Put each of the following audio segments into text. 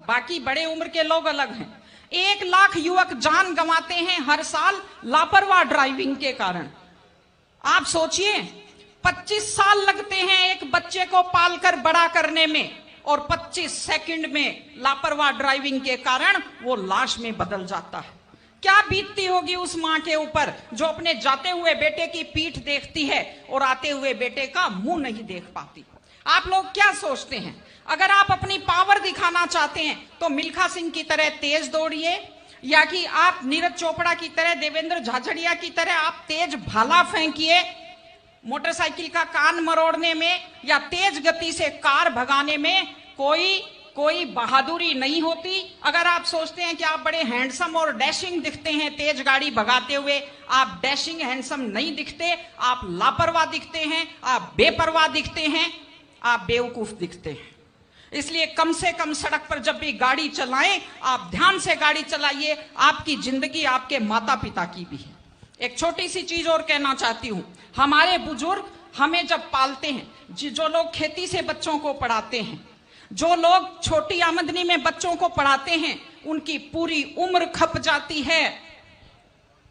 बाकी बड़े उम्र के लोग अलग हैं। 1 लाख युवक जान गंवाते हैं हर साल लापरवाह ड्राइविंग के कारण। आप सोचिए, 25 साल लगते हैं एक बच्चे को पालकर बड़ा करने में, और 25 सेकंड में लापरवाह ड्राइविंग के कारण वो लाश में बदल जाता है। क्या बीतती होगी उस मां के ऊपर जो अपने जाते हुए बेटे की पीठ देखती है और आते हुए बेटे का मुंह नहीं देख पाती। आप लोग क्या सोचते हैं, अगर आप अपनी पावर दिखाना चाहते हैं तो मिल्खा सिंह की तरह तेज दौड़िए, या कि आप नीरज चोपड़ा की तरह, देवेंद्र झाझड़िया की तरह आप तेज भाला फेंकिए मोटरसाइकिल का कान मरोड़ने में, या तेज गति से कार भगाने में कोई बहादुरी नहीं होती। अगर आप सोचते हैं कि आप बड़े हैंडसम और डैशिंग दिखते हैं तेज गाड़ी भगाते हुए, आप डैशिंग हैंडसम नहीं दिखते, आप लापरवाह दिखते हैं, आप बेपरवाह दिखते हैं, आप बेवकूफ दिखते हैं। इसलिए कम से कम सड़क पर जब भी गाड़ी चलाएं, आप ध्यान से गाड़ी चलाइए। आपकी जिंदगी आपके माता पिता की भी है। एक छोटी सी चीज और कहना चाहती हूं, हमारे बुजुर्ग हमें जब पालते हैं, जो लोग खेती से बच्चों को पढ़ाते हैं, जो लोग छोटी आमदनी में बच्चों को पढ़ाते हैं, उनकी पूरी उम्र खप जाती है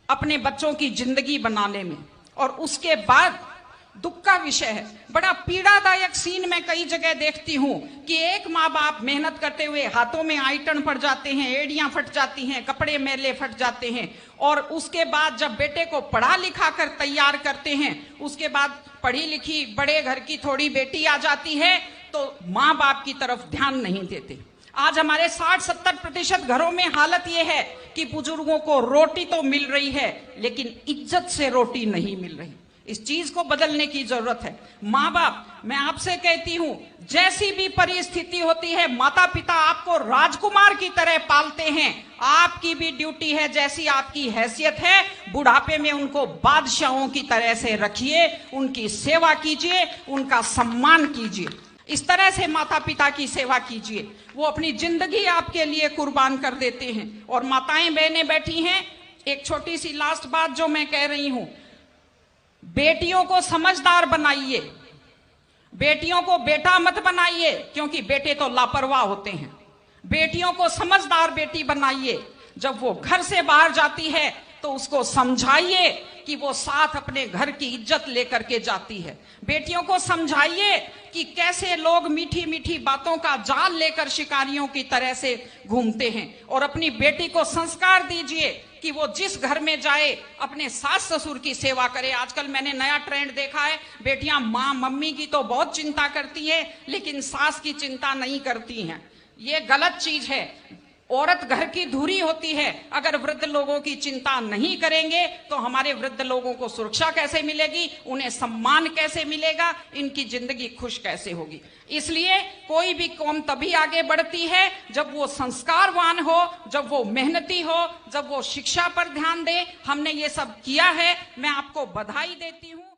अपने बच्चों की जिंदगी बनाने में। और उसके बाद दुख का विषय है, बड़ा पीड़ादायक सीन मैं कई जगह देखती हूं कि एक माँ बाप मेहनत करते हुए हाथों में आइटन पड़ जाते हैं, एड़ियां फट जाती हैं, कपड़े मैले फट जाते हैं, और उसके बाद जब बेटे को पढ़ा लिखा कर तैयार करते हैं, उसके बाद पढ़ी लिखी बड़े घर की थोड़ी बेटी आ जाती है तो माँ बाप की तरफ ध्यान नहीं देते। आज हमारे 60-70% घरों में हालत यह है कि बुजुर्गों को रोटी तो मिल रही है लेकिन इज्जत से रोटी नहीं मिल रही। इस चीज को बदलने की जरूरत है। माँ बाप, मैं आपसे कहती हूं, जैसी भी परिस्थिति होती है, माता पिता आपको राजकुमार की तरह पालते हैं। आपकी भी ड्यूटी है, जैसी आपकी हैसियत है, बुढ़ापे में उनको बादशाहों की तरह से रखिए, उनकी सेवा कीजिए, उनका सम्मान कीजिए। इस तरह से माता पिता की सेवा कीजिए। वो अपनी जिंदगी आपके लिए कुर्बान कर देते हैं। और माताएं बहनें बैठी हैं, एक छोटी सी लास्ट बात जो मैं कह रही हूं, बेटियों को समझदार बनाइए, बेटियों को बेटा मत बनाइए, क्योंकि बेटे तो लापरवाह होते हैं। बेटियों को समझदार बेटी बनाइए। जब वो घर से बाहर जाती है तो उसको समझाइए कि वो साथ अपने घर की इज्जत लेकर के जाती है। बेटियों को समझाइए कि कैसे लोग मीठी मीठी बातों का जाल लेकर शिकारियों की तरह से घूमते हैं। और अपनी बेटी को संस्कार दीजिए कि वो जिस घर में जाए अपने सास ससुर की सेवा करे। आजकल मैंने नया ट्रेंड देखा है, बेटियां माँ मम्मी की तो बहुत चिंता करती है लेकिन सास की चिंता नहीं करती हैं। ये गलत चीज है। औरत घर की धुरी होती है। अगर वृद्ध लोगों की चिंता नहीं करेंगे तो हमारे वृद्ध लोगों को सुरक्षा कैसे मिलेगी, उन्हें सम्मान कैसे मिलेगा, इनकी जिंदगी खुश कैसे होगी। इसलिए कोई भी कौम तभी आगे बढ़ती है जब वो संस्कारवान हो, जब वो मेहनती हो, जब वो शिक्षा पर ध्यान दे। हमने ये सब किया है, मैं आपको बधाई देती हूँ।